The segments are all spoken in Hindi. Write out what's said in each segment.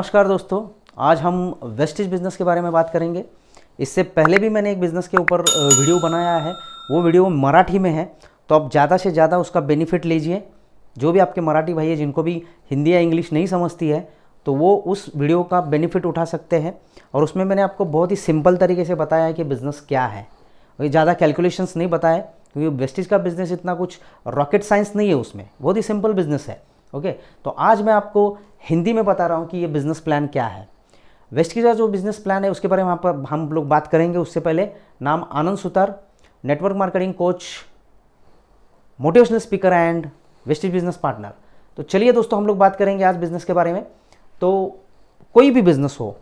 नमस्कार दोस्तों, आज हम वेस्टेज बिज़नेस के बारे में बात करेंगे। इससे पहले भी मैंने एक बिज़नेस के ऊपर वीडियो बनाया है, वो वीडियो मराठी में है, तो आप ज़्यादा से ज़्यादा उसका बेनिफिट लीजिए। जो भी आपके मराठी भाई है जिनको भी हिंदी या इंग्लिश नहीं समझती है तो वो उस वीडियो का बेनिफिट उठा सकते हैं। और उसमें मैंने आपको बहुत ही सिंपल तरीके से बताया है कि बिज़नेस क्या है, और ज़्यादा कैलकुलेशंस नहीं बताए क्योंकि वेस्टेज का बिज़नेस इतना कुछ रॉकेट साइंस नहीं है, उसमें बहुत ही सिंपल बिज़नेस है। ओके, तो आज मैं आपको हिंदी में बता रहा हूँ कि ये बिज़नेस प्लान क्या है। वेस्टेज का जो बिज़नेस प्लान है उसके बारे में हम लोग बात करेंगे। उससे पहले नाम Anand Sutar, network marketing coach, motivational speaker and Vestige business partner. तो चलिए दोस्तों, हम लोग बात करेंगे आज बिज़नेस के बारे में। तो कोई भी बिज़नेस हो,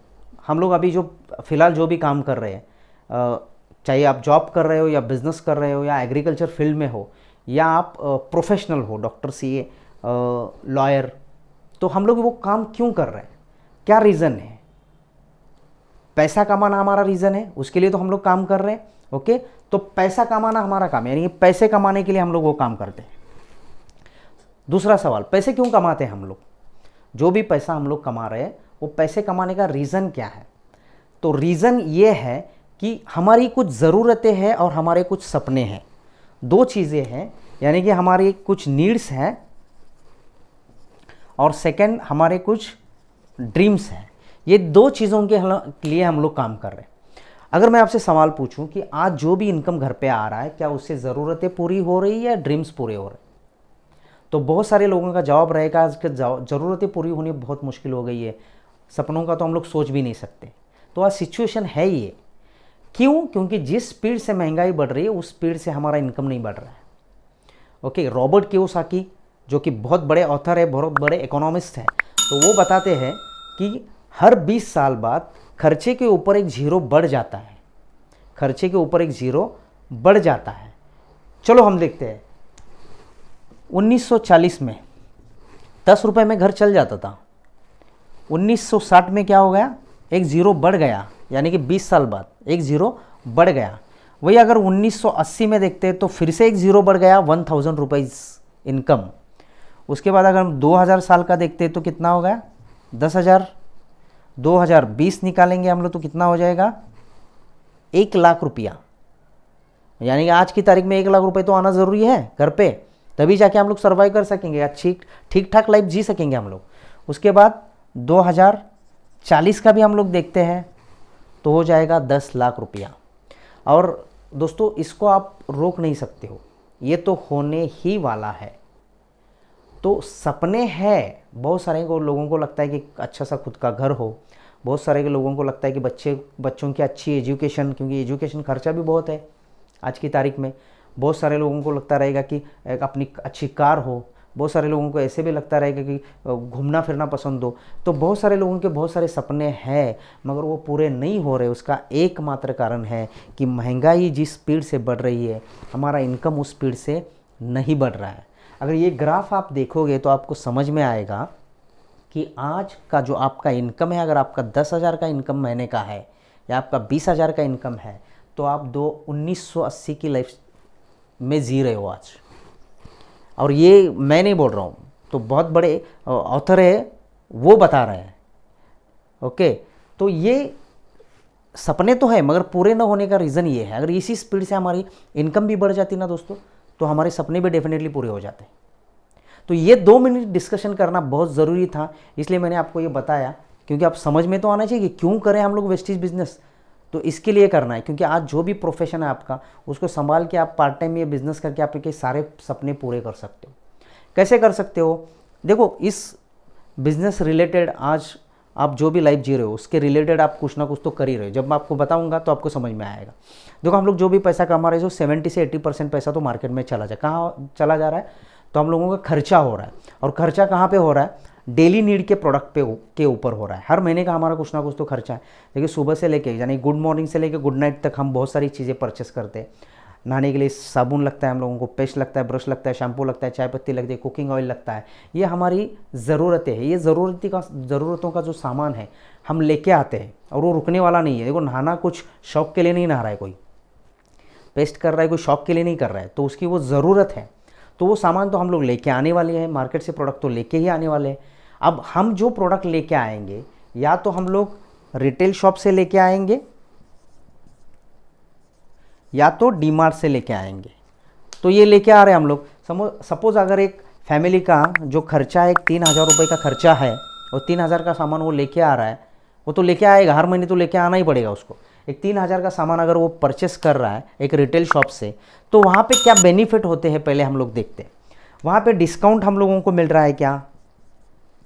हम लोग अभी जो फ़िलहाल जो भी काम कर रहे हैं, चाहे आप जॉब कर रहे हो या बिज़नेस कर रहे हो या एग्रीकल्चर फील्ड में हो या आप प्रोफेशनल हो, डॉक्टर, सीए, लॉयर, तो हम लोग वो काम क्यों कर रहे हैं, क्या रीज़न है? पैसा कमाना हमारा रीज़न है, उसके लिए तो हम लोग काम कर रहे हैं। ओके, तो पैसा कमाना हमारा काम है, यानी कि पैसे कमाने के लिए हम लोग वो काम करते हैं। दूसरा सवाल, पैसे क्यों कमाते हैं हम लोग? जो भी पैसा हम लोग कमा रहे हैं वो पैसे कमाने का रीज़न क्या है? तो रीज़न ये है कि हमारी कुछ ज़रूरतें हैं और हमारे कुछ सपने हैं। दो चीज़ें हैं, यानी कि हमारी कुछ नीड्स हैं और सेकंड हमारे कुछ ड्रीम्स हैं। ये दो चीज़ों के लिए हम लोग काम कर रहे हैं। अगर मैं आपसे सवाल पूछूं कि आज जो भी इनकम घर पे आ रहा है, क्या उससे ज़रूरतें पूरी हो रही है या ड्रीम्स पूरे हो रहे हैं? तो बहुत सारे लोगों का जवाब रहेगा आज के ज़रूरतें पूरी होनी बहुत मुश्किल हो गई है, सपनों का तो हम लोग सोच भी नहीं सकते। तो आज सिचुएशन है ये। क्यों? क्योंकि जिस स्पीड से महंगाई बढ़ रही है उस स्पीड से हमारा इनकम नहीं बढ़ रहा है। ओके, रॉबर्ट कियोसाकी जो कि बहुत बड़े ऑथर है, बहुत बड़े इकोनॉमिस्ट हैं, तो वो बताते हैं कि हर 20 साल बाद खर्चे के ऊपर एक जीरो बढ़ जाता है। खर्चे के ऊपर एक जीरो बढ़ जाता है। चलो हम देखते हैं। 1940 में 10 रुपये में घर चल जाता था। 1960 में क्या हो गया? एक ज़ीरो बढ़ गया, यानी कि 20 साल बाद एक ज़ीरो बढ़ गया। वही अगर 1980 में देखते हैं तो फिर से एक ज़ीरो बढ़ गया, 1000 रुपीज़ इनकम। उसके बाद अगर हम 2000 साल का देखते हैं तो कितना हो गया? 10,000। 2020 निकालेंगे हम लोग तो कितना हो जाएगा? 1 लाख रुपया। यानी कि आज की तारीख में 1 लाख रुपए तो आना ज़रूरी है घर पे, तभी जाके हम लोग सर्वाइव कर सकेंगे, अच्छी ठीक ठाक लाइफ जी सकेंगे हम लोग। उसके बाद 2040 का भी हम लोग देखते हैं तो हो जाएगा 10 लाख रुपया। और दोस्तों, इसको आप रोक नहीं सकते हो, ये तो होने ही वाला है। तो सपने हैं, बहुत सारे लोगों को लगता है कि अच्छा सा खुद का घर हो, बहुत सारे के लोगों को लगता है कि बच्चों की अच्छी एजुकेशन, क्योंकि एजुकेशन खर्चा भी बहुत है आज की तारीख में। बहुत सारे लोगों को लगता रहेगा कि एक अपनी अच्छी कार हो, बहुत सारे लोगों को ऐसे भी लगता रहेगा कि घूमना फिरना पसंद हो। तो बहुत सारे लोगों के बहुत सारे सपने हैं मगर वो पूरे नहीं हो रहे। उसका एकमात्र कारण है कि महंगाई जिस स्पीड से बढ़ रही है, हमारा इनकम उस स्पीड से नहीं बढ़ रहा है। अगर ये ग्राफ आप देखोगे तो आपको समझ में आएगा कि आज का जो आपका इनकम है, अगर आपका 10,000 का इनकम महीने का है या आपका 20,000 का इनकम है, तो आप 1980 की लाइफ में जी रहे हो आज। और ये मैं नहीं बोल रहा हूँ, तो बहुत बड़े ऑथर है वो बता रहे हैं। ओके, तो ये सपने तो है मगर पूरे ना होने का रीज़न ये है। अगर इसी स्पीड से हमारी इनकम भी बढ़ जाती ना दोस्तों, तो हमारे सपने भी डेफिनेटली पूरे हो जाते हैं। तो ये 2 मिनट डिस्कशन करना बहुत ज़रूरी था, इसलिए मैंने आपको ये बताया, क्योंकि आप समझ में तो आना चाहिए कि क्यों करें हम लोग वेस्टेज बिजनेस। तो इसके लिए करना है क्योंकि आज जो भी प्रोफेशन है आपका, उसको संभाल के आप पार्ट टाइम ये बिज़नेस करके आपके सारे सपने पूरे कर सकते हो। कैसे कर सकते हो? देखो, इस बिज़नेस रिलेटेड आज आप जो भी लाइफ जी रहे हो उसके रिलेटेड आप कुछ ना कुछ तो कर ही रहे हो। जब मैं आपको बताऊंगा तो आपको समझ में आएगा। देखो, हम लोग जो भी पैसा कमा रहे हैं, 70 से 80% पैसा तो मार्केट में कहाँ चला जा रहा है? तो हम लोगों का खर्चा हो रहा है। और खर्चा कहाँ पे हो रहा है? डेली नीड के प्रोडक्ट के ऊपर हो रहा है। हर महीने का हमारा कुछ ना कुछ तो खर्चा है। देखिए, सुबह से लेके यानी गुड मॉर्निंग से लेके गुड नाइट तक हम बहुत सारी चीज़ें परचेस करते हैं। नहाने के लिए साबुन लगता है हम लोगों को, पेस्ट लगता है, ब्रश लगता है, शैम्पू लगता है, चाय पत्ती लगती है, कुकिंग ऑयल लगता है। ये हमारी ज़रूरतें हैं। ये ज़रूरतों का जो सामान है हम लेके आते हैं और वो रुकने वाला नहीं है। देखो, नहाना कुछ शौक़ के लिए नहीं नहा रहा है, कोई पेस्ट कर रहा है कोई शौक़ के लिए नहीं कर रहा है, तो उसकी वो ज़रूरत है। तो वो सामान तो हम लोग लेके आने वाले हैं, मार्केट से प्रोडक्ट तो लेके ही आने वाले हैं। अब हम जो प्रोडक्ट लेके आएंगे या तो हम लोग रिटेल शॉप से लेके आएंगे या तो डीमार्ट से लेके आएंगे। तो ये लेके आ रहे हैं हम लोग। सपोज अगर एक फैमिली का जो खर्चा है, एक 3,000 रुपये का खर्चा है और 3,000 का सामान वो लेके आ रहा है, वो तो लेके आएगा, हर महीने तो लेके आना ही पड़ेगा उसको। एक 3,000 का सामान अगर वो परचेस कर रहा है एक रिटेल शॉप से, तो वहाँ पे क्या बेनिफिट होते हैं पहले हम लोग देखते हैं। वहाँ पे डिस्काउंट हम लोगों को मिल रहा है क्या?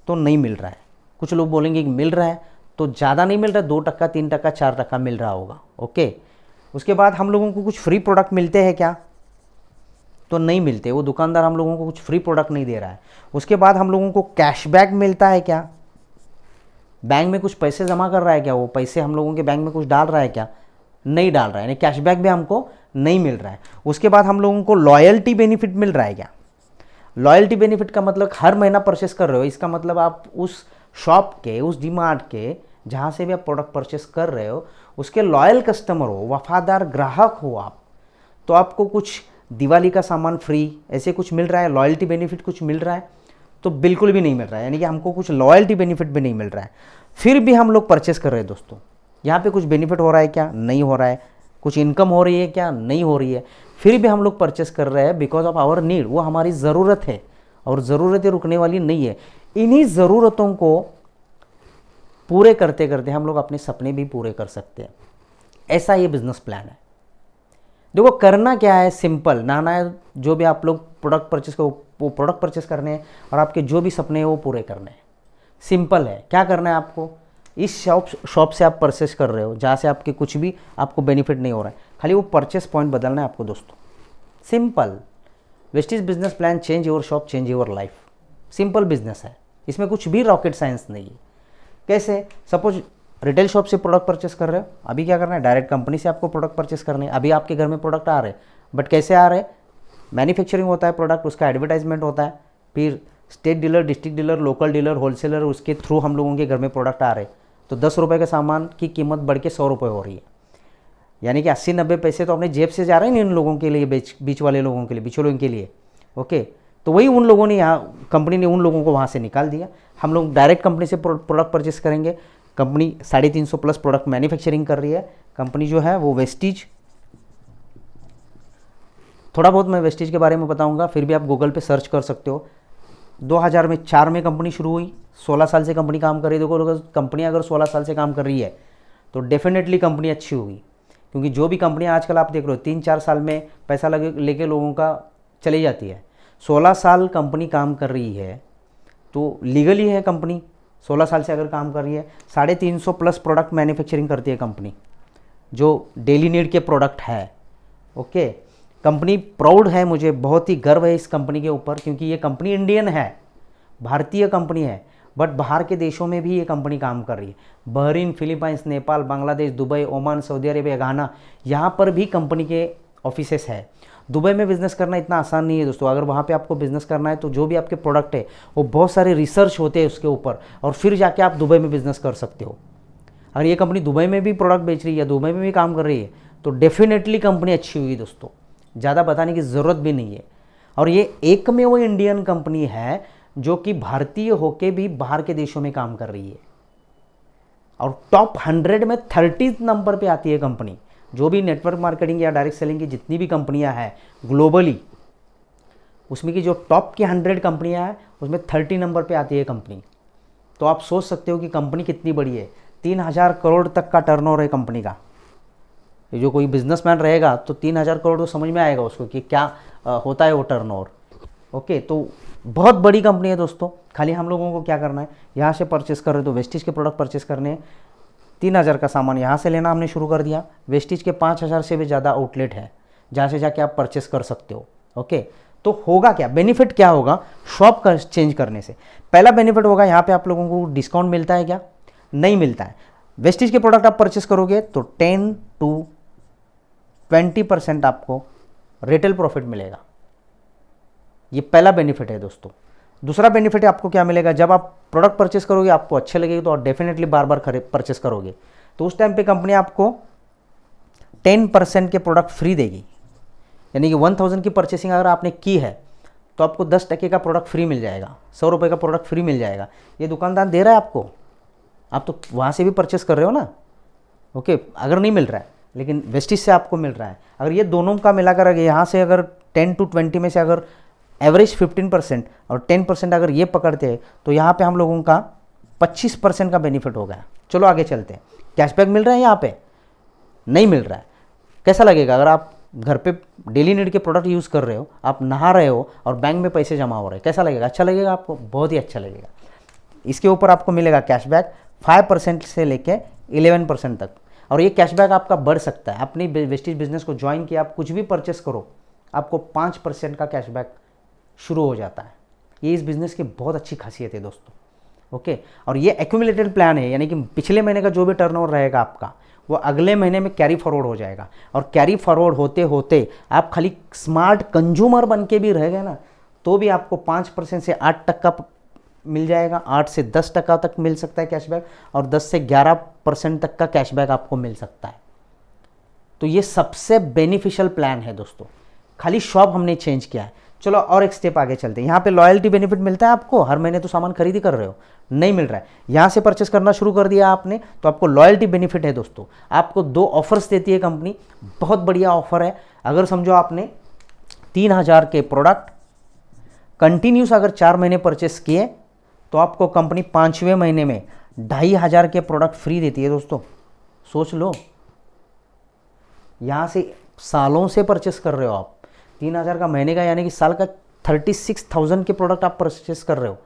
तो नहीं मिल रहा है। कुछ लोग बोलेंगे कि मिल रहा है, तो ज़्यादा नहीं मिल रहा है, 2%, 3%, 4% मिल रहा होगा। ओके, उसके बाद हम लोगों को कुछ फ्री प्रोडक्ट मिलते हैं क्या? तो नहीं मिलते। वो दुकानदार हम लोगों को कुछ फ्री प्रोडक्ट नहीं दे रहा है। उसके बाद हम लोगों को कैशबैक मिलता है क्या? बैंक में कुछ पैसे जमा कर रहा है क्या? वो पैसे हम लोगों के बैंक में कुछ डाल रहा है क्या? नहीं डाल रहा है, यानी कैशबैक भी हमको नहीं मिल रहा है। उसके बाद हम लोगों को लॉयल्टी बेनिफिट मिल रहा है क्या? लॉयल्टी बेनिफिट का मतलब हर महीना परचेस कर रहे हो, इसका मतलब आप उस शॉप के, उस डीमार्ट के, जहाँ से भी आप प्रोडक्ट परचेस कर रहे हो, उसके लॉयल कस्टमर हो, वफादार ग्राहक हो आप, तो आपको कुछ दिवाली का सामान फ्री ऐसे कुछ मिल रहा है, लॉयल्टी बेनिफिट कुछ मिल रहा है? तो बिल्कुल भी नहीं मिल रहा है, यानी कि हमको कुछ लॉयल्टी बेनिफिट भी नहीं मिल रहा है। फिर भी हम लोग परचेस कर रहे हैं दोस्तों। यहाँ पे कुछ बेनिफिट हो रहा है क्या? नहीं हो रहा है। कुछ इनकम हो रही है क्या? नहीं हो रही है। फिर भी हम लोग परचेस कर रहे हैं बिकॉज ऑफ आवर नीड, वो हमारी ज़रूरत है और ज़रूरतें रुकने वाली नहीं है। इन्हीं ज़रूरतों को पूरे करते करते हम लोग अपने सपने भी पूरे कर सकते हैं। ऐसा ये बिजनेस प्लान है। देखो करना क्या है, सिंपल नाना है। जो भी आप लोग प्रोडक्ट परचेस करो, वो प्रोडक्ट परचेस करने हैं और आपके जो भी सपने हैं वो पूरे करने हैं। सिंपल है। क्या करना है आपको? इस शॉप से आप परचेस कर रहे हो जहाँ से आपके कुछ भी आपको बेनिफिट नहीं हो रहा है, खाली वो परचेस पॉइंट बदलना है आपको दोस्तों। Simple. Vestige business plan, change your shop, change your life. Simple business है, इसमें कुछ भी रॉकेट साइंस नहीं है। कैसे? सपोज रिटेल शॉप से प्रोडक्ट परचेस कर रहे हो, अभी क्या करना है? डायरेक्ट कंपनी से आपको प्रोडक्ट परचेस करने हैं। अभी आपके घर में प्रोडक्ट आ रहे हैं, बट कैसे आ रहे हैं? मैन्युफैक्चरिंग होता है प्रोडक्ट, उसका एडवर्टाइजमेंट होता है, फिर state dealer, district dealer, local dealer, wholesaler, उसके थ्रू हम लोगों के घर में प्रोडक्ट आ रहे हैं। तो 10 रुपये के सामान की कीमत बढ़ के 100 रुपये हो रही है, यानी कि 80-90 पैसे तो अपने जेब से जा रहे हैं इन लोगों के लिए, बीच वाले लोगों के लिए, बिचौलियों के लिए। ओके, तो वही उन लोगों ने, यहाँ कंपनी ने उन लोगों को वहाँ से निकाल दिया। हम लोग डायरेक्ट कंपनी से प्रोडक्ट परचेस करेंगे। कंपनी 350 प्लस प्रोडक्ट मैन्युफैक्चरिंग कर रही है। कंपनी जो है वो वेस्टीज, थोड़ा बहुत मैं वेस्टीज के बारे में बताऊंगा, फिर भी आप गूगल पे सर्च कर सकते हो। 2004 में कंपनी शुरू हुई, 16 साल से कंपनी काम कर रही है। देखो कंपनी अगर 16 साल से काम कर रही है तो डेफिनेटली कंपनी अच्छी होगी, क्योंकि जो भी कंपनियां आजकल आप देख रहे हो 3-4 साल में पैसा लेके लोगों का चली जाती है। 16 साल कंपनी काम कर रही है तो लीगली है कंपनी। 16 साल से अगर काम कर रही है, 350 प्लस प्रोडक्ट मैन्युफैक्चरिंग करती है कंपनी, जो डेली नीड के प्रोडक्ट है। ओके, कंपनी प्राउड है, मुझे बहुत ही गर्व है इस कंपनी के ऊपर, क्योंकि ये कंपनी इंडियन है, भारतीय कंपनी है, बट बाहर के देशों में भी ये कंपनी काम कर रही है। Bahrain, Philippines, Nepal, Bangladesh, Dubai, Oman, Saudi Arabia, Ghana, यहाँ पर भी कंपनी के ऑफिसेस है। दुबई में बिज़नेस करना इतना आसान नहीं है दोस्तों। अगर वहाँ पे आपको बिज़नेस करना है तो जो भी आपके प्रोडक्ट है वो बहुत सारे रिसर्च होते हैं उसके ऊपर, और फिर जाके आप दुबई में बिज़नेस कर सकते हो। अगर ये कंपनी दुबई में भी प्रोडक्ट बेच रही है, दुबई में भी काम कर रही है, तो डेफिनेटली कंपनी अच्छी होगी दोस्तों। ज़्यादा बताने की ज़रूरत भी नहीं है। और ये एक में वो इंडियन कंपनी है जो कि भारतीय होके भी बाहर के देशों में काम कर रही है, और टॉप 100 में 30 नंबर पे आती है कंपनी। जो भी नेटवर्क मार्केटिंग या डायरेक्ट सेलिंग की जितनी भी कंपनियां हैं ग्लोबली, उसमें की जो टॉप की 100 कंपनियां हैं उसमें 30 नंबर पे आती है कंपनी। तो आप सोच सकते हो कि कंपनी कितनी बड़ी है। 3000 करोड़ तक का टर्नओवर है कंपनी का। जो कोई बिजनेसमैन रहेगा तो 3000 करोड़ तो समझ में आएगा उसको कि क्या होता है वो टर्नओवर। ओके, तो बहुत बड़ी कंपनी है दोस्तों। खाली हम लोगों को क्या करना है, यहाँ से परचेस कर रहे तो वेस्टीज के प्रोडक्ट परचेस करने हैं। 3000 का सामान यहाँ से लेना हमने शुरू कर दिया। वेस्टीज के 5000 से भी ज़्यादा आउटलेट है जहाँ से जाके आप परचेस कर सकते हो। ओके, तो होगा क्या, बेनिफिट क्या होगा शॉप का चेंज करने से? पहला बेनिफिट होगा, यहाँ पे आप लोगों को डिस्काउंट मिलता है क्या? नहीं मिलता है। वेस्टीज के प्रोडक्ट आप परचेस करोगे तो 10 to 20% आपको रिटेल प्रॉफिट मिलेगा। ये पहला बेनिफिट है दोस्तों। दूसरा बेनिफिट आपको क्या मिलेगा, जब आप प्रोडक्ट परचेस करोगे आपको अच्छे लगेगा तो आप डेफिनेटली बार बार परचेस करोगे। तो उस टाइम पे कंपनी आपको 10% के प्रोडक्ट फ्री देगी, यानी कि 1000 की परचेसिंग अगर आपने की है तो आपको 10% का प्रोडक्ट फ्री मिल जाएगा, 100 रुपये का प्रोडक्ट फ्री मिल जाएगा। ये दुकानदार दे रहा है आपको, आप तो वहाँ से भी परचेस कर रहे हो ना, ओके। अगर नहीं मिल रहा है लेकिन वेस्टिज से आपको मिल रहा है, अगर ये दोनों का मिलाकर अगर यहाँ से अगर 10 to 20 में से अगर एवरेज 15% और 10% अगर ये पकड़ते हैं तो यहाँ पे हम लोगों का 25% का बेनिफिट हो गया। चलो आगे चलते हैं। कैशबैक मिल रहा है यहाँ पे, नहीं मिल रहा है, कैसा लगेगा? अगर आप घर पे डेली नीड के प्रोडक्ट यूज़ कर रहे हो, आप नहा रहे हो और बैंक में पैसे जमा हो रहे हैं, कैसा लगेगा? अच्छा लगेगा आपको, बहुत ही अच्छा लगेगा। इसके ऊपर आपको मिलेगा कैशबैक 5% से लेके 11% तक, और ये कैशबैक आपका बढ़ सकता है। अपनी वेस्टिज बिजनेस को ज्वाइन किया, आप कुछ भी परचेस करो, आपको 5% का कैशबैक शुरू हो जाता है। ये इस बिज़नेस की बहुत अच्छी खासियत है दोस्तों, ओके। और ये एक्यूमुलेटेड प्लान है, यानी कि पिछले महीने का जो भी टर्नओवर रहेगा आपका, वो अगले महीने में कैरी फॉरवर्ड हो जाएगा। और कैरी फॉरवर्ड होते होते आप खाली स्मार्ट कंज्यूमर बन के भी रह गए ना, तो भी आपको 5% से 8% मिल जाएगा, 8 से 10% तक मिल सकता है कैशबैक, और 10 से 11% तक का कैशबैक आपको मिल सकता है। तो ये सबसे बेनिफिशियल प्लान है दोस्तों। खाली शॉप हमने चेंज किया है। चलो और एक स्टेप आगे चलते हैं। यहाँ पे लॉयल्टी बेनिफिट मिलता है आपको, हर महीने तो सामान खरीदी कर रहे हो, नहीं मिल रहा है, यहाँ से परचेस करना शुरू कर दिया आपने तो आपको लॉयल्टी बेनिफिट है दोस्तों। आपको 2 ऑफर्स देती है कंपनी, बहुत बढ़िया ऑफर है। अगर समझो आपने 3000 के प्रोडक्ट कंटिन्यूस अगर 4 महीने परचेस किए तो आपको कंपनी 5वें महीने में 2500 के प्रोडक्ट फ्री देती है दोस्तों। सोच लो, यहाँ से सालों से परचेस कर रहे हो आप, 3000 का महीने का यानी कि साल का 36,000 के प्रोडक्ट आप परचेस कर रहे हो,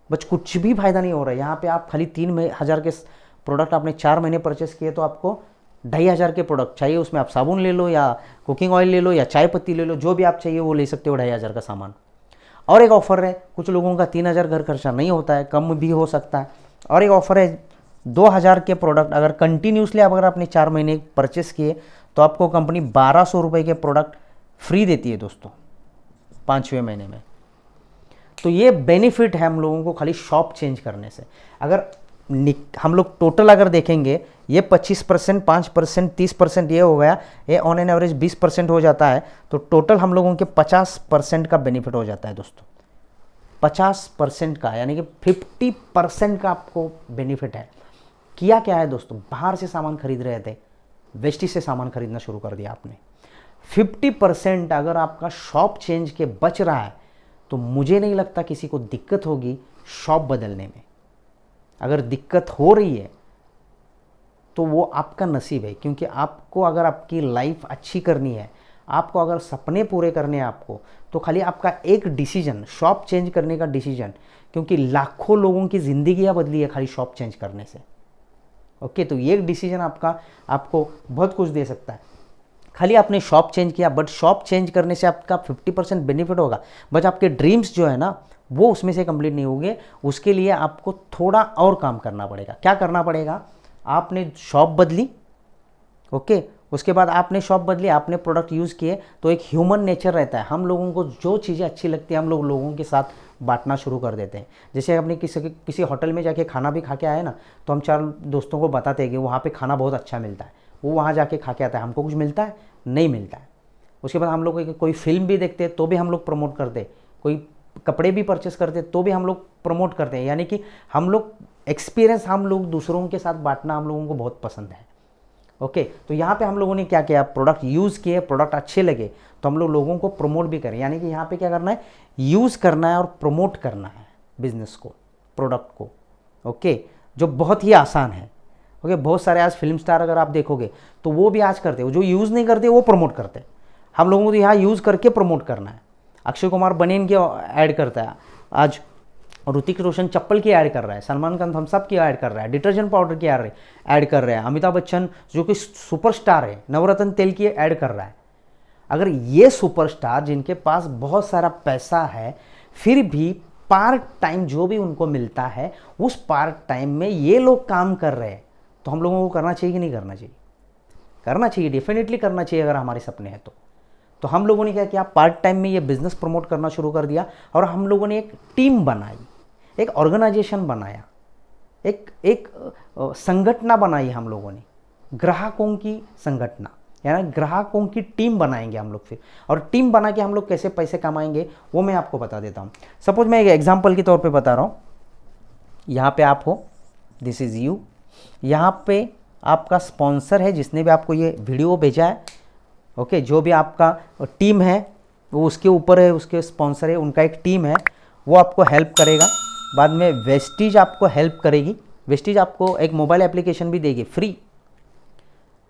बस कुछ भी फायदा नहीं हो रहा है। यहाँ पे आप खाली 3000 के प्रोडक्ट आपने 4 महीने परचेस किए तो आपको 2500 के प्रोडक्ट चाहिए। उसमें आप साबुन ले लो या कुकिंग ऑयल ले लो या चाय पत्ती ले लो, जो भी आप चाहिए वो ले सकते हो 2500 का सामान। और एक ऑफर है, कुछ लोगों का 3000 घर खर्चा नहीं होता है, कम भी हो सकता है। और एक ऑफर है 2000 के प्रोडक्ट अगर कंटिन्यूसली अगर आपने 4 महीने परचेस किए तो आपको कंपनी 1200 रुपये के प्रोडक्ट फ्री देती है दोस्तों 5वें महीने में। तो ये बेनिफिट है हम लोगों को खाली शॉप चेंज करने से। अगर हम लोग टोटल अगर देखेंगे, ये 25%, 5%, 30% ये हो गया, ये ऑन एन एवरेज 20% हो जाता है, तो टोटल हम लोगों के 50% का बेनिफिट हो जाता है दोस्तों। 50% का यानी कि 50% का आपको बेनिफिट है। किया क्या है दोस्तों, बाहर से सामान खरीद रहे थे, वेस्टिज से सामान खरीदना शुरू कर दिया आपने। 50% अगर आपका शॉप चेंज के बच रहा है तो मुझे नहीं लगता किसी को दिक्कत होगी शॉप बदलने में। अगर दिक्कत हो रही है तो वो आपका नसीब है, क्योंकि आपको अगर आपकी लाइफ अच्छी करनी है, आपको अगर सपने पूरे करने हैं आपको, तो खाली आपका एक डिसीजन, शॉप चेंज करने का डिसीजन, क्योंकि लाखों लोगों की ज़िंदगियाँ बदली है खाली शॉप चेंज करने से, ओके। तो ये एक डिसीजन आपको बहुत कुछ दे सकता है। खाली आपने शॉप चेंज किया, बट शॉप चेंज करने से आपका 50% बेनिफिट होगा, बट आपके ड्रीम्स जो है ना वो उसमें से कंप्लीट नहीं होंगे। उसके लिए आपको थोड़ा और काम करना पड़ेगा। क्या करना पड़ेगा, आपने शॉप बदली, ओके, उसके बाद आपने शॉप बदली, आपने प्रोडक्ट यूज़ किए, तो एक ह्यूमन नेचर रहता है, हम लोगों को जो चीज़ें अच्छी लगती है हम लोगों के साथ बांटना शुरू कर देते हैं। जैसे अपने किसी होटल में जाके खाना भी खा के आए ना, तो हम 4 दोस्तों को बताते हैं कि वहाँ पे खाना बहुत अच्छा मिलता है, वो वहाँ जाके खा के आता है, हमको कुछ मिलता है, नहीं मिलता है। उसके बाद हम लोग कोई फिल्म भी देखते हैं तो भी हम लोग प्रमोट करते, कोई कपड़े भी परचेस करते तो भी हम लोग प्रमोट करते हैं। यानी कि हम लोग एक्सपीरियंस हम लोग दूसरों के साथ बांटना हम लोगों को बहुत पसंद है, ओके। तो यहाँ पे हम लोगों ने क्या किया, प्रोडक्ट यूज़ किए, प्रोडक्ट अच्छे लगे तो हम लोग लोगों को प्रमोट भी करें। यानी कि यहाँ पे क्या करना है, यूज़ करना है और प्रमोट करना है बिजनेस को, प्रोडक्ट को, ओके, जो बहुत ही आसान है, ओके। बहुत सारे आज फिल्म स्टार अगर आप देखोगे तो वो भी आज करते हो, जो यूज़ नहीं करते वो प्रमोट करते। हम लोगों को तो यहाँ यूज़ करके प्रमोट करना है। अक्षय कुमार बनियान की ऐड करता है, आज ऋतिक रोशन चप्पल की ऐड कर रहा है, सलमान खान थम्स अप की ऐड कर रहा है, डिटर्जेंट पाउडर की ऐड कर रहे हैं, अमिताभ बच्चन जो कि सुपरस्टार है नवरत्न तेल की ऐड कर रहा है। अगर ये सुपरस्टार जिनके पास बहुत सारा पैसा है फिर भी पार्ट टाइम जो भी उनको मिलता है उस पार्ट टाइम में ये लोग काम कर रहे हैं, तो हम लोगों को करना चाहिए कि नहीं करना चाहिए? करना चाहिए, डेफिनेटली करना चाहिए अगर हमारे सपने हैं तो हम लोगों ने क्या किया, पार्ट टाइम में ये बिजनेस प्रमोट करना शुरू कर दिया और हम लोगों ने एक टीम बनाई, एक ऑर्गेनाइजेशन बनाया, एक संगठना बनाई हम लोगों ने, ग्राहकों की संगठना, यानी ग्राहकों की टीम बनाएंगे हम लोग फिर। और टीम बना के हम लोग कैसे पैसे कमाएंगे वो मैं आपको बता देता हूँ। सपोज मैं एक एग्जांपल के तौर पे बता रहा हूँ, यहाँ पे आप हो, दिस इज़ यू। यहाँ पे आपका स्पॉन्सर है जिसने भी आपको ये वीडियो भेजा है, ओके, जो भी आपका टीम है वो उसके ऊपर है, उसके स्पॉन्सर है, उनका एक टीम है, वो आपको हेल्प करेगा। बाद में वेस्टीज आपको हेल्प करेगी। वेस्टीज आपको एक मोबाइल एप्लीकेशन भी देगी फ्री।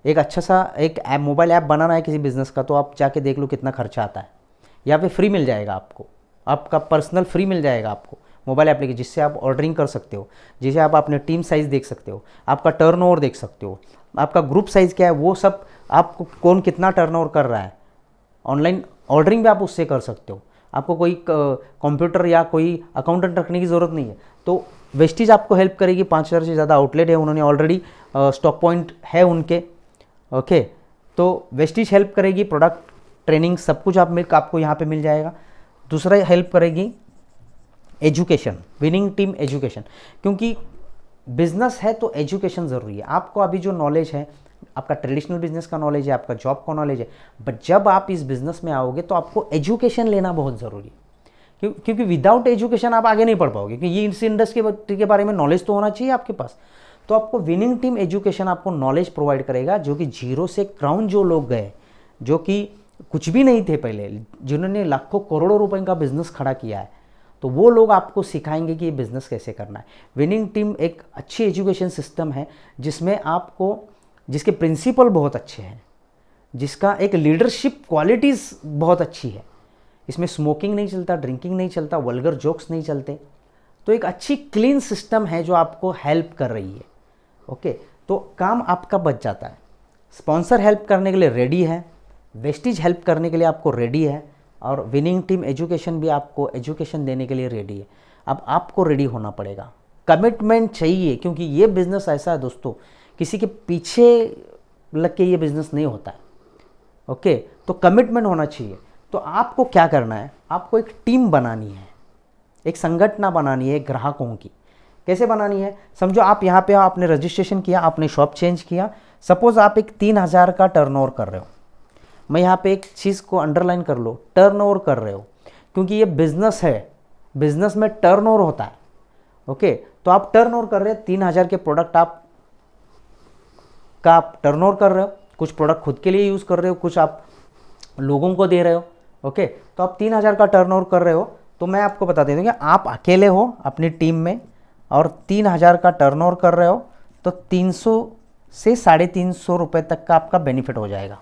एक अच्छा सा एक ऐप, मोबाइल ऐप बनाना है किसी बिज़नेस का, तो आप जाके देख लो कितना खर्चा आता है। यहाँ पे फ्री मिल जाएगा आपको, आपका पर्सनल फ्री मिल जाएगा आपको मोबाइल एप्लीकेशन, जिससे आप ऑर्डरिंग कर सकते हो, जिससे आप अपने टीम साइज़ देख सकते हो, आपका टर्नओवर देख सकते हो, आपका ग्रुप साइज़ क्या है, वो सब आपको कौन कितना टर्नओवर कर रहा है। ऑनलाइन ऑर्डरिंग भी आप उससे कर सकते हो। आपको कोई कंप्यूटर या कोई अकाउंटेंट रखने की ज़रूरत नहीं है। तो वेस्टीज आपको हेल्प करेगी। 5000 से ज़्यादा आउटलेट है, उन्होंने ऑलरेडी स्टॉक पॉइंट है उनके, ओके। तो वेस्टीज हेल्प करेगी, प्रोडक्ट ट्रेनिंग सब कुछ आपको यहाँ पे मिल जाएगा। दूसरा हेल्प करेगी एजुकेशन, विनिंग टीम एजुकेशन, क्योंकि बिजनेस है तो एजुकेशन ज़रूरी है। आपको अभी जो नॉलेज है, आपका ट्रेडिशनल बिजनेस का नॉलेज है, आपका जॉब का नॉलेज है, बट जब आप इस बिजनेस में आओगे तो आपको एजुकेशन लेना बहुत ज़रूरी है, क्योंकि विदाउट एजुकेशन आप आगे नहीं बढ़ पाओगे, क्योंकि ये इस इंडस्ट्री के बारे में नॉलेज तो होना चाहिए आपके पास। तो आपको विनिंग टीम एजुकेशन आपको नॉलेज प्रोवाइड करेगा, जो कि जीरो से क्राउन जो लोग गए, जो कि कुछ भी नहीं थे पहले, जिन्होंने लाखों करोड़ों रुपए का बिजनेस खड़ा किया है, तो वो लोग आपको सिखाएंगे कि ये बिज़नेस कैसे करना है। विनिंग टीम एक अच्छी एजुकेशन सिस्टम है जिसमें आपको, जिसके प्रिंसिपल बहुत अच्छे हैं, जिसका एक लीडरशिप क्वालिटीज़ बहुत अच्छी है। इसमें स्मोकिंग नहीं चलता, ड्रिंकिंग नहीं चलता, वल्गर जोक्स नहीं चलते। तो एक अच्छी क्लीन सिस्टम है जो आपको हेल्प कर रही है, ओके। तो काम आपका बच जाता है। स्पॉन्सर हेल्प करने के लिए रेडी है, वेस्टीज हेल्प करने के लिए आपको रेडी है, और विनिंग टीम एजुकेशन भी आपको एजुकेशन देने के लिए रेडी है। अब आपको रेडी होना पड़ेगा, कमिटमेंट चाहिए, क्योंकि ये बिज़नेस ऐसा है दोस्तों, किसी के पीछे लग के ये बिज़नेस नहीं होता है, ओके। तो कमिटमेंट होना चाहिए। तो आपको क्या करना है, आपको एक टीम बनानी है, एक संगठन बनानी है ग्राहकों की। कैसे बनानी है, समझो आप यहाँ पे आपने रजिस्ट्रेशन किया, आपने शॉप चेंज किया, सपोज़ आप एक 3000 का टर्नओवर कर रहे हो। मैं यहाँ पे एक चीज़ को अंडरलाइन कर लो, टर्नओवर कर रहे हो, क्योंकि ये बिज़नेस है, बिज़नेस में टर्नओवर होता है, ओके। तो आप टर्नओवर कर रहे हो, 3000 के प्रोडक्ट आप टर्नओवर कर रहे हो, कुछ प्रोडक्ट खुद के लिए यूज़ कर रहे हो, कुछ आप लोगों को दे रहे हो, ओके। तो आप 3000 का टर्नओवर कर रहे हो, तो मैं आपको बता देता हूँ कि आप अकेले हो अपनी टीम में और 3000 का टर्नओवर कर रहे हो, तो 300 से 350 रुपये तक का आपका बेनिफिट हो जाएगा।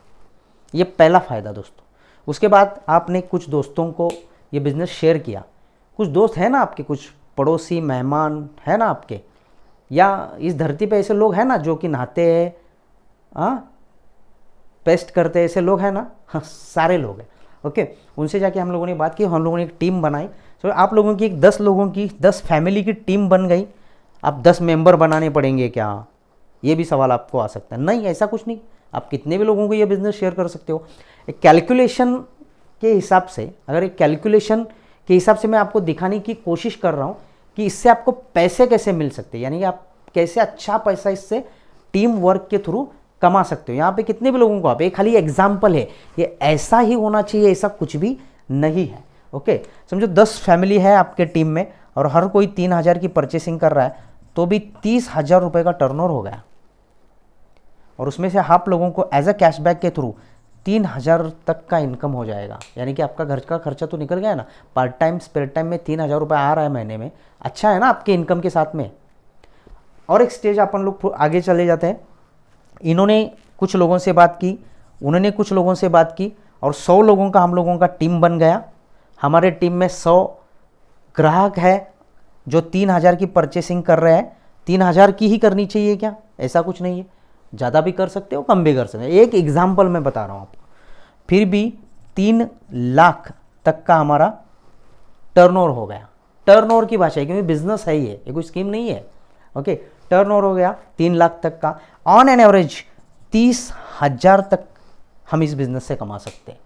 ये पहला फ़ायदा दोस्तों। उसके बाद आपने कुछ दोस्तों को ये बिज़नेस शेयर किया, कुछ दोस्त हैं ना आपके, कुछ पड़ोसी मेहमान है ना आपके, या इस धरती पे ऐसे लोग हैं ना जो कि नहाते हैं, पेस्ट करते हैं, ऐसे लोग हैं ना, हाँ सारे लोग हैं, ओके। उनसे जाके हम लोगों ने बात की, हम लोगों ने एक टीम बनाई। तो आप लोगों की 10 लोगों की, 10 फैमिली की टीम बन गई। आप 10 मेंबर बनाने पड़ेंगे क्या, ये भी सवाल आपको आ सकता है। नहीं, ऐसा कुछ नहीं, आप कितने भी लोगों को ये बिज़नेस शेयर कर सकते हो। एक कैलकुलेशन के हिसाब से, अगर एक कैलकुलेशन के हिसाब से मैं आपको दिखाने की कोशिश कर रहा हूँ कि इससे आपको पैसे कैसे मिल सकते हैं, यानी कि आप कैसे अच्छा पैसा इससे टीम वर्क के थ्रू कमा सकते हो। यहाँ पे कितने भी लोगों को, आप एक खाली एग्जाम्पल है, ये ऐसा ही होना चाहिए, ऐसा कुछ भी नहीं है, ओके। समझो 10 फैमिली है आपके टीम में और हर कोई 3000 की परचेसिंग कर रहा है, तो भी 30,000 रुपये का टर्नओवर हो गया, और उसमें से आप लोगों को एज अ कैशबैक के थ्रू 3000 तक का इनकम हो जाएगा। यानी कि आपका घर का खर्चा तो निकल गया ना, पार्ट टाइम स्पेयर टाइम में 3000 रुपये आ रहा है महीने में, अच्छा है ना आपके इनकम के साथ में। और एक स्टेज अपन लोग आगे चले जाते हैं। इन्होंने कुछ लोगों से बात की, उन्होंने कुछ लोगों से बात की, और 100 लोगों का हम लोगों का टीम बन गया। हमारे टीम में 100 ग्राहक है जो 3000 की परचेसिंग कर रहे हैं। 3000 की ही करनी चाहिए क्या, ऐसा कुछ नहीं है, ज़्यादा भी कर सकते हो, कम भी कर सकते हो। एक एग्जाम्पल मैं बता रहा हूँ आपको। फिर भी 3 लाख तक का हमारा टर्नओवर हो गया। टर्नओवर की भाषा है, क्योंकि बिजनेस है ये कोई स्कीम नहीं है, ओके। टर्नओवर हो गया 3 लाख तक का। ऑन एन एवरेज 30,000 तक हम इस बिज़नेस से कमा सकते हैं।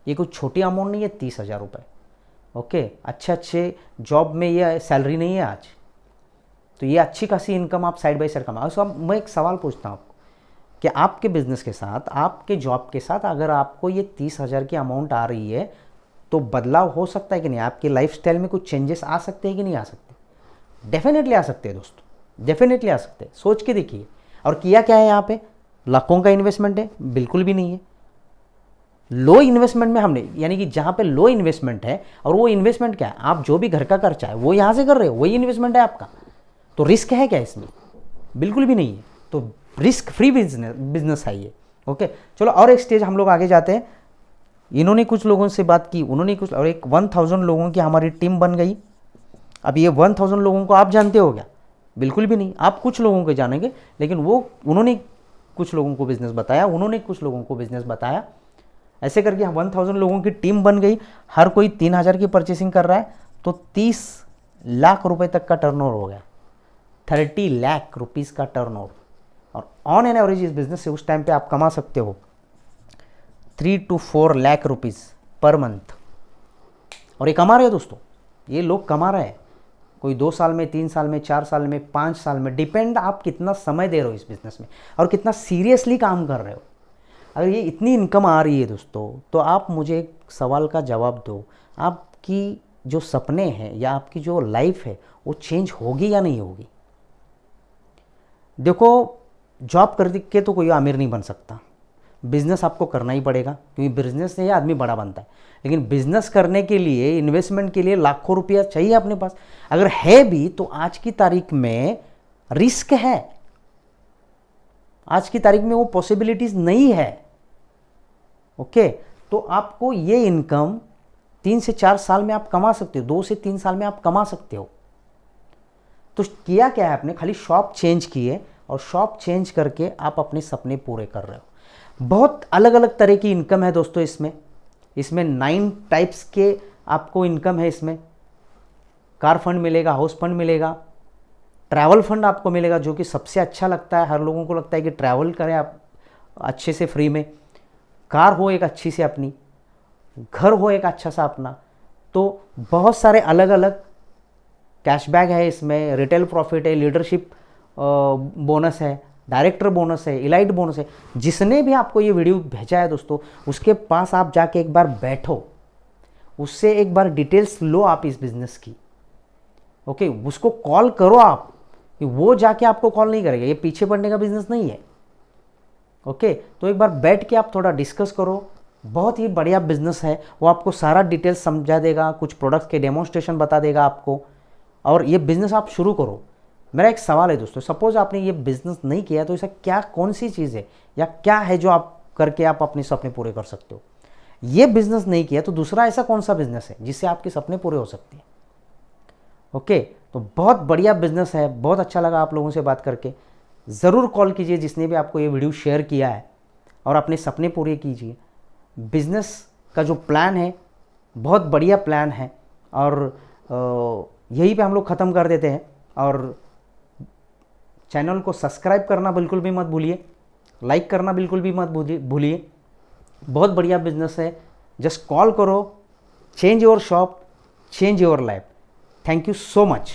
ये कोई छोटी अमाउंट नहीं है, 30,000 रुपये, ओके। अच्छे जॉब में ये सैलरी नहीं है आज, तो ये अच्छी खासी इनकम आप साइड बाय साइड कमा। सो अब मैं एक सवाल पूछता हूँ आपको कि आपके बिज़नेस के साथ, आपके जॉब के साथ अगर आपको ये 30,000 की अमाउंट आ रही है, तो बदलाव हो सकता है कि नहीं, आपकी लाइफस्टाइल में कुछ चेंजेस आ सकते हैं कि नहीं आ सकते? डेफिनेटली आ सकते हैं दोस्तों, डेफिनेटली आ सकते हैं, सोच के देखिए। और किया क्या है यहाँ पे, लाखों का इन्वेस्टमेंट है? बिल्कुल भी नहीं है। लो इन्वेस्टमेंट में हमने, यानी कि जहाँ पे लो इन्वेस्टमेंट है, और वो इन्वेस्टमेंट क्या है, आप जो भी घर का खर्चा है वो यहाँ से कर रहे हो, वही इन्वेस्टमेंट है आपका। तो रिस्क है क्या इसमें? बिल्कुल भी नहीं है। तो रिस्क फ्री बिजनेस है ये। ओके, चलो और एक स्टेज हम लोग आगे जाते हैं। इन्होंने कुछ लोगों से बात की, उन्होंने कुछ, और एक 1000 लोगों की हमारी टीम बन गई। अब ये 1000 लोगों को आप जानते हो क्या? बिल्कुल भी नहीं। आप कुछ लोगों को जानेंगे, लेकिन उन्होंने कुछ लोगों को बिजनेस बताया, उन्होंने कुछ लोगों को बिजनेस बताया, ऐसे करके 1000 लोगों की टीम बन गई। हर कोई 3000 की परचेसिंग कर रहा है, तो 30 लाख रुपए तक का टर्नओवर हो गया। 30 लाख रुपीस का टर्नओवर। और ऑन एन एवरेज इस बिजनेस से उस टाइम पे आप कमा सकते हो 3 to 4 lakh rupees per month. और ये कमा रहे हैं दोस्तों, ये लोग कमा रहे हैं। कोई 2 साल में, 3 साल में, 4 साल में, 5 साल में, डिपेंड आप कितना समय दे रहे हो इस बिजनेस में और कितना सीरियसली काम कर रहे हो। अगर ये इतनी इनकम आ रही है दोस्तों, तो आप मुझे एक सवाल का जवाब दो, आपकी जो सपने हैं या आपकी जो लाइफ है वो चेंज होगी या नहीं होगी? देखो, जॉब करके तो कोई अमीर नहीं बन सकता, बिजनेस आपको करना ही पड़ेगा, क्योंकि बिजनेस से ही आदमी बड़ा बनता है। लेकिन बिजनेस करने के लिए, इन्वेस्टमेंट के लिए लाखों रुपया चाहिए अपने पास। अगर है भी तो आज की तारीख में रिस्क है, आज की तारीख में वो पॉसिबिलिटीज नहीं है। ओके, तो आपको ये इनकम 3 से 4 साल में आप कमा सकते हो, 2 से 3 साल में आप कमा सकते हो। तो किया क्या है आपने, खाली शॉप चेंज किए, और शॉप चेंज करके आप अपने सपने पूरे कर रहे हो। बहुत अलग अलग तरह की इनकम है दोस्तों इसमें 9 टाइप्स के आपको इनकम है इसमें। कार फंड मिलेगा, हाउस फंड मिलेगा, ट्रैवल फंड आपको मिलेगा, जो कि सबसे अच्छा लगता है। हर लोगों को लगता है कि ट्रैवल करें आप अच्छे से फ्री में, कार हो एक अच्छी से अपनी, घर हो एक अच्छा सा अपना। तो बहुत सारे अलग अलग कैशबैक है इसमें, रिटेल प्रॉफिट है, लीडरशिप बोनस है, डायरेक्टर बोनस है, इलाइट बोनस है। जिसने भी आपको ये वीडियो भेजा है दोस्तों, उसके पास आप जाके एक बार बैठो, उससे एक बार डिटेल्स लो आप इस बिजनेस की। ओके, उसको कॉल करो आप, वो जाके आपको कॉल नहीं करेगा, ये पीछे पड़ने का बिजनेस नहीं है। ओके, तो एक बार बैठ के आप थोड़ा डिस्कस करो। बहुत ही बढ़िया बिजनेस है, वो आपको सारा डिटेल्स समझा देगा, कुछ प्रोडक्ट्स के डेमोन्स्ट्रेशन बता देगा आपको, और ये बिजनेस आप शुरू करो। मेरा एक सवाल है दोस्तों, सपोज आपने ये बिजनेस नहीं किया, तो ऐसा क्या, कौन सी चीज़ है या क्या है जो आप करके आप अपने सपने पूरे कर सकते हो? ये बिजनेस नहीं किया तो दूसरा ऐसा कौन सा बिजनेस है जिससे आपके सपने पूरे हो सकते हैं? ओके, तो बहुत बढ़िया बिजनेस है, बहुत अच्छा लगा आप लोगों से बात करके। ज़रूर कॉल कीजिए जिसने भी आपको ये वीडियो शेयर किया है, और अपने सपने पूरे कीजिए। बिजनेस का जो प्लान है बहुत बढ़िया प्लान है, और यहीं पे हम लोग ख़त्म कर देते हैं। और चैनल को सब्सक्राइब करना बिल्कुल भी मत भूलिए, लाइक करना बिल्कुल भी मत भूलिए। बहुत बढ़िया बिजनेस है, जस्ट कॉल करो, change your shop, change your life. Thank you so much.